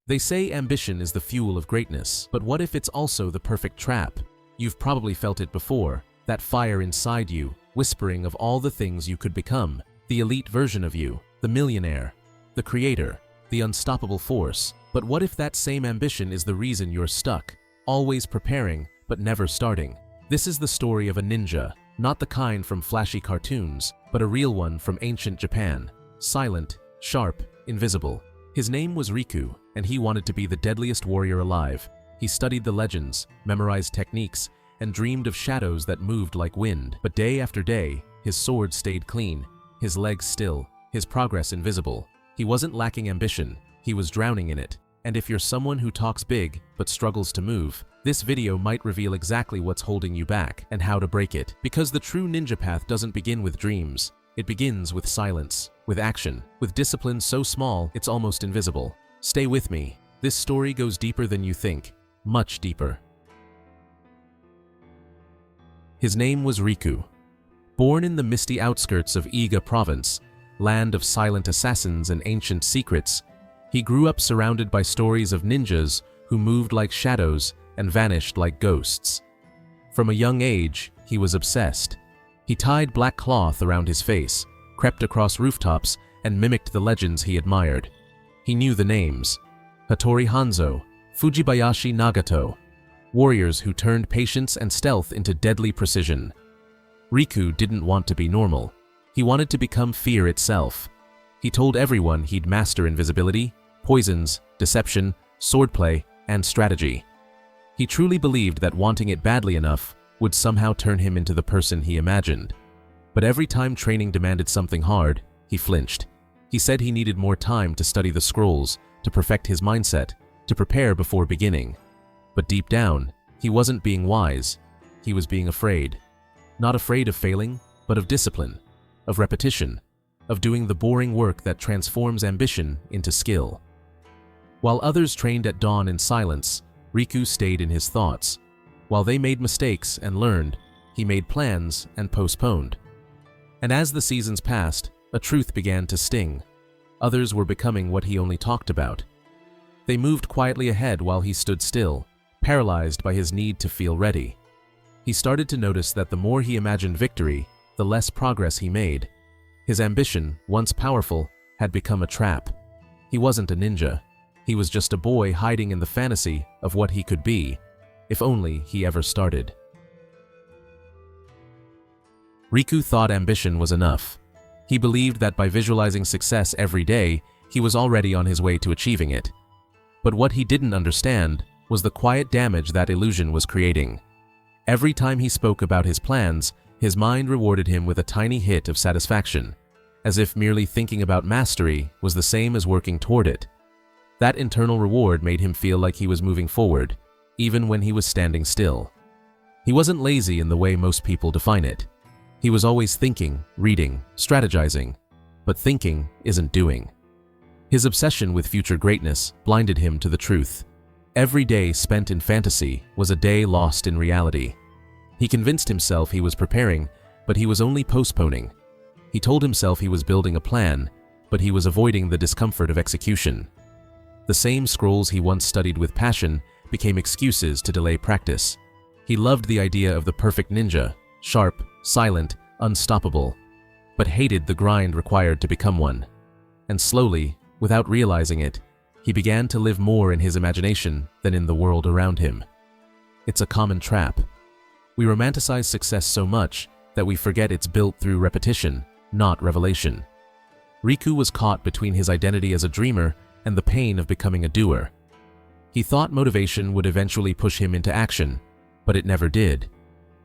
They say ambition is the fuel of greatness, but what if it's also the perfect trap? You've probably felt it before, that fire inside you, whispering of all the things you could become, the elite version of you, the millionaire, the creator, the unstoppable force. But what if that same ambition is the reason you're stuck, always preparing, but never starting? This is the story of a ninja, not the kind from flashy cartoons, but a real one from ancient Japan. Silent, sharp, invisible. His name was Riku, and he wanted to be the deadliest warrior alive. He studied the legends, memorized techniques, and dreamed of shadows that moved like wind. But day after day, his sword stayed clean, his legs still, his progress invisible. He wasn't lacking ambition, he was drowning in it. And if you're someone who talks big, but struggles to move, this video might reveal exactly what's holding you back and how to break it. Because the true ninja path doesn't begin with dreams. It begins with silence, with action, with discipline so small it's almost invisible. Stay with me. This story goes deeper than you think, much deeper. His name was Riku. Born in the misty outskirts of Iga province, land of silent assassins and ancient secrets, he grew up surrounded by stories of ninjas who moved like shadows and vanished like ghosts. From a young age, he was obsessed. He tied black cloth around his face, crept across rooftops, and mimicked the legends he admired. He knew the names: Hattori Hanzo, Fujibayashi Nagato, warriors who turned patience and stealth into deadly precision. Riku didn't want to be normal. He wanted to become fear itself. He told everyone he'd master invisibility, poisons, deception, swordplay, and strategy. He truly believed that wanting it badly enough would somehow turn him into the person he imagined. But every time training demanded something hard, he flinched. He said he needed more time to study the scrolls, to perfect his mindset, to prepare before beginning. But deep down, he wasn't being wise. He was being afraid. Not afraid of failing, but of discipline, of repetition, of doing the boring work that transforms ambition into skill. While others trained at dawn in silence, Riku stayed in his thoughts. While they made mistakes and learned, he made plans and postponed. And as the seasons passed, a truth began to sting. Others were becoming what he only talked about. They moved quietly ahead while he stood still, paralyzed by his need to feel ready. He started to notice that the more he imagined victory, the less progress he made. His ambition, once powerful, had become a trap. He wasn't a ninja. He was just a boy hiding in the fantasy of what he could be, if only he ever started. Riku thought ambition was enough. He believed that by visualizing success every day, he was already on his way to achieving it. But what he didn't understand was the quiet damage that illusion was creating. Every time he spoke about his plans, his mind rewarded him with a tiny hit of satisfaction, as if merely thinking about mastery was the same as working toward it. That internal reward made him feel like he was moving forward, even when he was standing still. He wasn't lazy in the way most people define it. He was always thinking, reading, strategizing, but thinking isn't doing. His obsession with future greatness blinded him to the truth. Every day spent in fantasy was a day lost in reality. He convinced himself he was preparing, but he was only postponing. He told himself he was building a plan, but he was avoiding the discomfort of execution. The same scrolls he once studied with passion became excuses to delay practice. He loved the idea of the perfect ninja, sharp, silent, unstoppable, but hated the grind required to become one. And slowly, without realizing it, he began to live more in his imagination than in the world around him. It's a common trap. We romanticize success so much that we forget it's built through repetition, not revelation. Riku was caught between his identity as a dreamer and the pain of becoming a doer. He thought motivation would eventually push him into action, but it never did.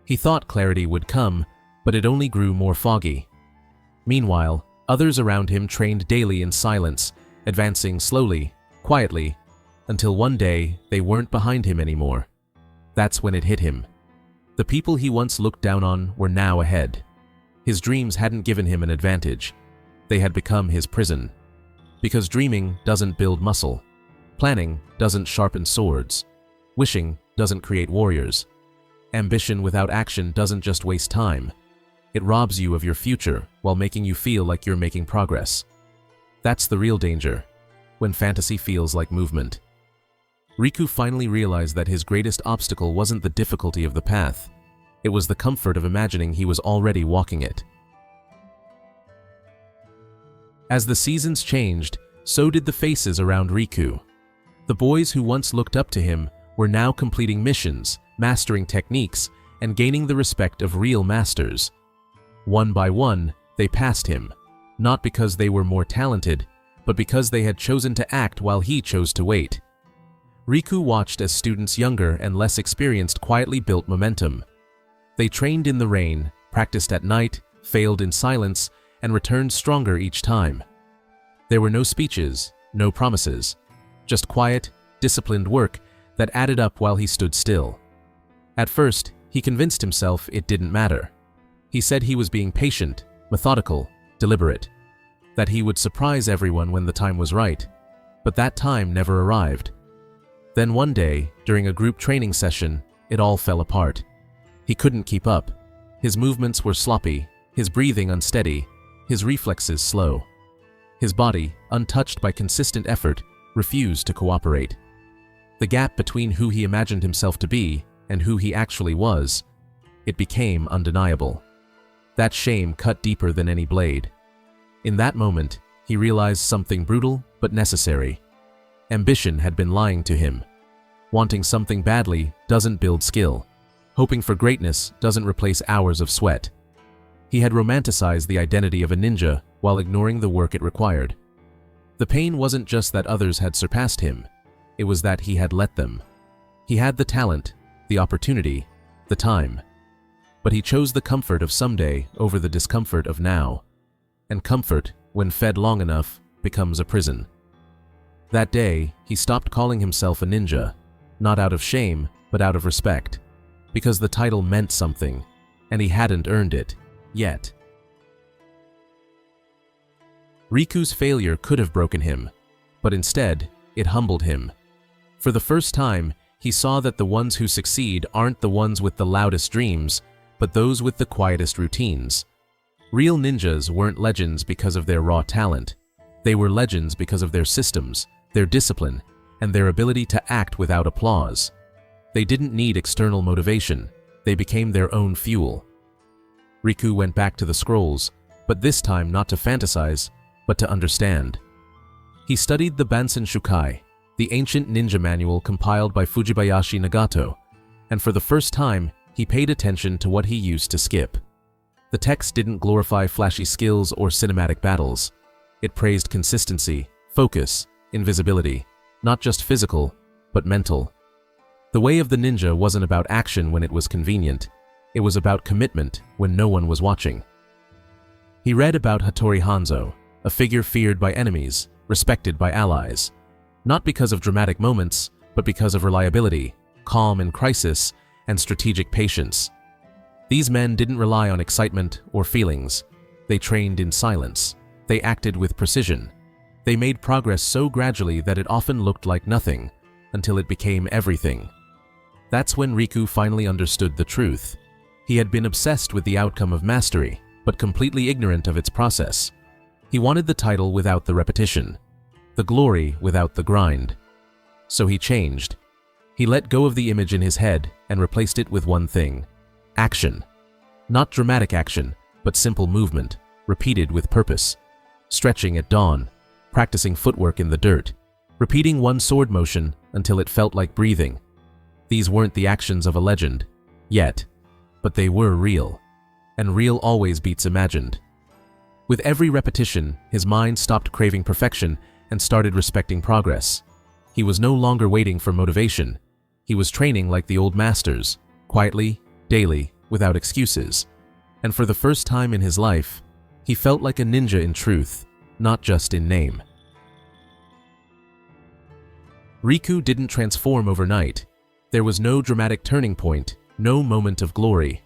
He thought clarity would come, but it only grew more foggy. Meanwhile, others around him trained daily in silence, advancing slowly, quietly, until one day they weren't behind him anymore. That's when it hit him. The people he once looked down on were now ahead. His dreams hadn't given him an advantage. They had become his prison. Because dreaming doesn't build muscle. Planning doesn't sharpen swords. Wishing doesn't create warriors. Ambition without action doesn't just waste time. It robs you of your future while making you feel like you're making progress. That's the real danger. When fantasy feels like movement. Riku finally realized that his greatest obstacle wasn't the difficulty of the path. It was the comfort of imagining he was already walking it. As the seasons changed, so did the faces around Riku. The boys who once looked up to him were now completing missions, mastering techniques, and gaining the respect of real masters. One by one, they passed him, not because they were more talented, but because they had chosen to act while he chose to wait. Riku watched as students younger and less experienced quietly built momentum. They trained in the rain, practiced at night, failed in silence, and returned stronger each time. There were no speeches, no promises, just quiet, disciplined work that added up while he stood still. At first, he convinced himself it didn't matter. He said he was being patient, methodical, deliberate, that he would surprise everyone when the time was right, but that time never arrived. Then one day, during a group training session, it all fell apart. He couldn't keep up. His movements were sloppy, his breathing unsteady, his reflexes slow. His body, untouched by consistent effort, refused to cooperate. The gap between who he imagined himself to be and who he actually was, it became undeniable. That shame cut deeper than any blade. In that moment, he realized something brutal but necessary. Ambition had been lying to him. Wanting something badly doesn't build skill. Hoping for greatness doesn't replace hours of sweat. He had romanticized the identity of a ninja while ignoring the work it required. The pain wasn't just that others had surpassed him, it was that he had let them. He had the talent, the opportunity, the time. But he chose the comfort of someday over the discomfort of now. And comfort, when fed long enough, becomes a prison. That day, he stopped calling himself a ninja, not out of shame, but out of respect, because the title meant something, and he hadn't earned it, yet. Riku's failure could have broken him, but instead, it humbled him. For the first time, he saw that the ones who succeed aren't the ones with the loudest dreams, but those with the quietest routines. Real ninjas weren't legends because of their raw talent. They were legends because of their systems, their discipline, and their ability to act without applause. They didn't need external motivation. They became their own fuel. Riku went back to the scrolls, but this time not to fantasize, but to understand. He studied the Bansen Shukai, the ancient ninja manual compiled by Fujibayashi Nagato, and for the first time, he paid attention to what he used to skip. The text didn't glorify flashy skills or cinematic battles. It praised consistency, focus, invisibility, not just physical, but mental. The way of the ninja wasn't about action when it was convenient. It was about commitment when no one was watching. He read about Hattori Hanzo, a figure feared by enemies, respected by allies, not because of dramatic moments, but because of reliability, calm in crisis, and strategic patience. These men didn't rely on excitement or feelings. They trained in silence. They acted with precision. They made progress so gradually that it often looked like nothing, until it became everything. That's when Riku finally understood the truth. He had been obsessed with the outcome of mastery, but completely ignorant of its process. He wanted the title without the repetition, the glory without the grind. So he changed. He let go of the image in his head and replaced it with one thing: action. Not dramatic action, but simple movement, repeated with purpose. Stretching at dawn, practicing footwork in the dirt, repeating one sword motion until it felt like breathing. These weren't the actions of a legend, yet, but they were real, and real always beats imagined. With every repetition, his mind stopped craving perfection and started respecting progress. He was no longer waiting for motivation. He was training like the old masters, quietly, daily, without excuses. And for the first time in his life, he felt like a ninja in truth, not just in name. Riku didn't transform overnight. There was no dramatic turning point, no moment of glory.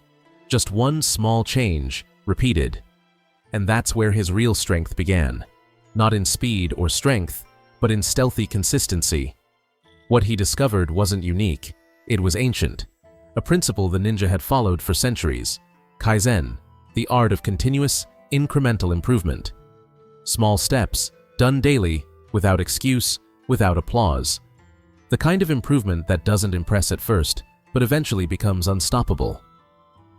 Just one small change, repeated. And that's where his real strength began. Not in speed or strength, but in stealthy consistency. What he discovered wasn't unique, it was ancient. A principle the ninja had followed for centuries. Kaizen, the art of continuous, incremental improvement. Small steps, done daily, without excuse, without applause. The kind of improvement that doesn't impress at first, but eventually becomes unstoppable.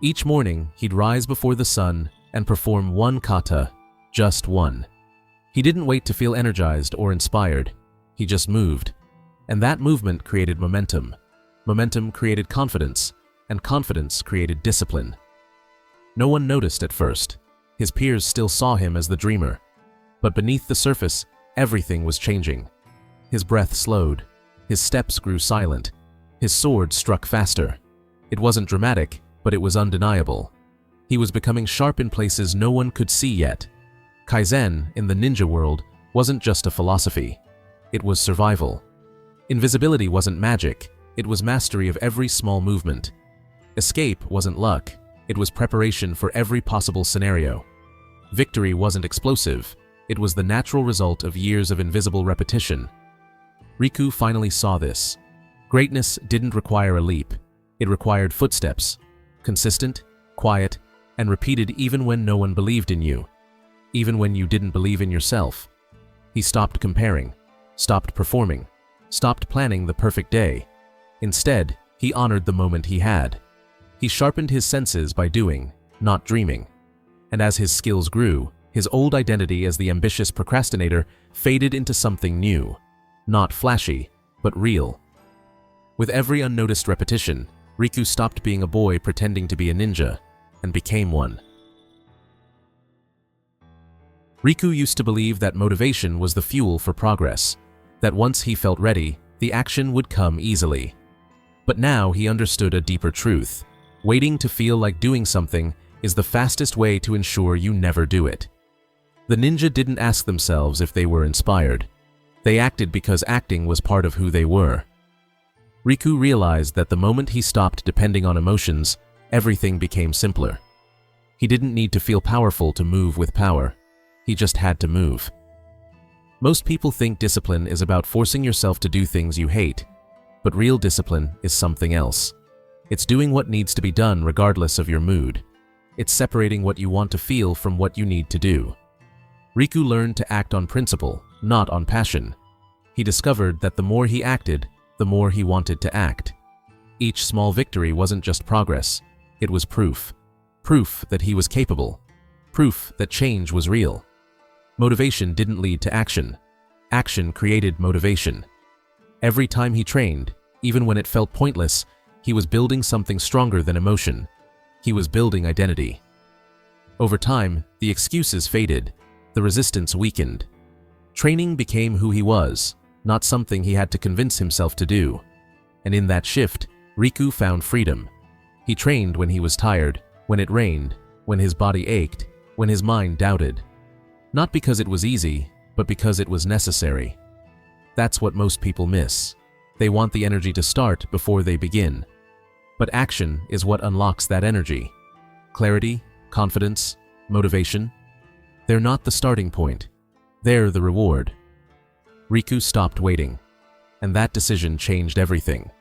Each morning, he'd rise before the sun and perform one kata, just one. He didn't wait to feel energized or inspired. He just moved. And that movement created momentum. Momentum created confidence, and confidence created discipline. No one noticed at first. His peers still saw him as the dreamer. But beneath the surface, everything was changing. His breath slowed. His steps grew silent. His sword struck faster. It wasn't dramatic, but it was undeniable. He was becoming sharp in places no one could see yet. Kaizen, in the ninja world, wasn't just a philosophy. It was survival. Invisibility wasn't magic. It was mastery of every small movement. Escape wasn't luck. It was preparation for every possible scenario. Victory wasn't explosive. It was the natural result of years of invisible repetition. Riku finally saw this. Greatness didn't require a leap. It required footsteps. Consistent, quiet, and repeated even when no one believed in you. Even when you didn't believe in yourself. He stopped comparing, stopped performing, stopped planning the perfect day. Instead, he honored the moment he had. He sharpened his senses by doing, not dreaming. And as his skills grew, his old identity as the ambitious procrastinator faded into something new. Not flashy, but real. With every unnoticed repetition, Riku stopped being a boy pretending to be a ninja and became one. Riku used to believe that motivation was the fuel for progress, that once he felt ready, the action would come easily. But now he understood a deeper truth. Waiting to feel like doing something is the fastest way to ensure you never do it. The ninja didn't ask themselves if they were inspired. They acted because acting was part of who they were. Riku realized that the moment he stopped depending on emotions, everything became simpler. He didn't need to feel powerful to move with power. He just had to move. Most people think discipline is about forcing yourself to do things you hate, but real discipline is something else. It's doing what needs to be done regardless of your mood. It's separating what you want to feel from what you need to do. Riku learned to act on principle, not on passion. He discovered that the more he acted, the more he wanted to act. Each small victory wasn't just progress, it was proof. Proof that he was capable. Proof that change was real. Motivation didn't lead to action. Action created motivation. Every time he trained, even when it felt pointless, he was building something stronger than emotion. He was building identity. Over time, the excuses faded, the resistance weakened. Training became who he was, not something he had to convince himself to do. And in that shift, Riku found freedom. He trained when he was tired, when it rained, when his body ached, when his mind doubted. Not because it was easy, but because it was necessary. That's what most people miss. They want the energy to start before they begin. But action is what unlocks that energy. Clarity, confidence, motivation. They're not the starting point. They're the reward. Riku stopped waiting, and that decision changed everything.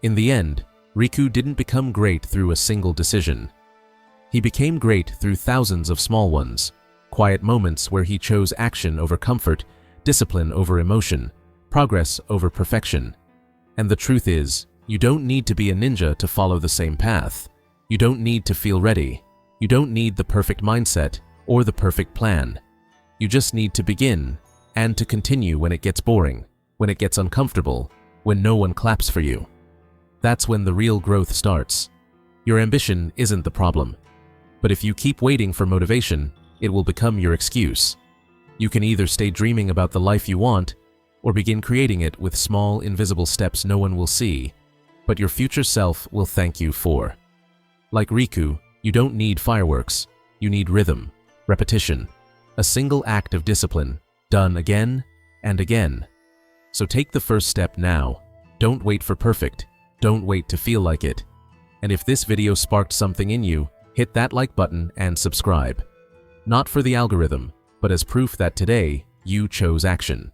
In the end, Riku didn't become great through a single decision. He became great through thousands of small ones, quiet moments where he chose action over comfort, discipline over emotion, progress over perfection. And the truth is, you don't need to be a ninja to follow the same path. You don't need to feel ready. You don't need the perfect mindset or the perfect plan. You just need to begin and to continue when it gets boring, when it gets uncomfortable, when no one claps for you. That's when the real growth starts. Your ambition isn't the problem. But if you keep waiting for motivation, it will become your excuse. You can either stay dreaming about the life you want, or begin creating it with small, invisible steps no one will see, but your future self will thank you for. Like Riku, you don't need fireworks. You need rhythm, repetition, a single act of discipline, done again and again. So take the first step now. Don't wait for perfect. Don't wait to feel like it. And if this video sparked something in you, hit that like button and subscribe. Not for the algorithm, but as proof that today you chose action.